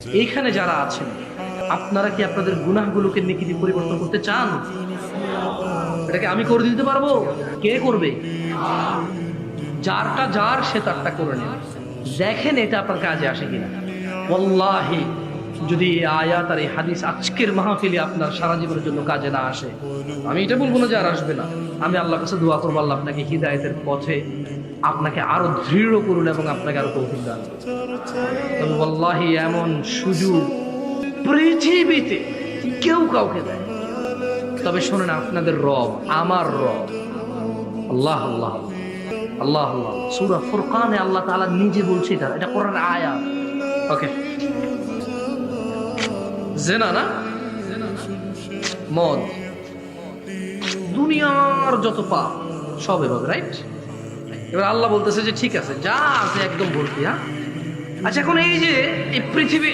এইখানে যারা আছেন, আপনারা কি আপনাদের গুনাহগুলোকে নেকিতে পরিবর্তন করতে চান? এটাকে আমি করে দিতে পারবো? কে করবে? যারটা যার সে তারটা করে নেন, দেখেন এটা আপনার কাজে আসে কিনা। ওয়াল্লাহি যদি এই আয়াত আর এই হাদিস আজকের মাহফিলে আপনার সারা জীবনের জন্য কাজে না আসে, আমি এটা বলবো না যে আর আসবে না, আমি আল্লাহর কাছে দোয়া করবো আল্লাহ আপনাকে হিদায়াতের পথে আপনাকে আরো দৃঢ় করুন এবং আপনাকে আরো তৌফিক দান। তবে ওয়াল্লাহি এমন সুযোগ পৃথিবীতে কেউ কাউকে দেয়। তবে শোনেন, আপনাদের রব আমার রব আল্লাহ আল্লাহ আল্লাহ আল্লাহ। সূরা ফুরকানে আল্লাহ তাআলা নিজে বলছে, এটা কোরআনের আয়াত। ওকে, জেনা না, মদ, দুনিয়ার যত পাপ সব এভাবে, রাইট? এবার আল্লাহ বলতেছে যে ঠিক আছে, যা আছে একদম ভর্তি। হ্যাঁ, আচ্ছা, এখন এই যে এই পৃথিবী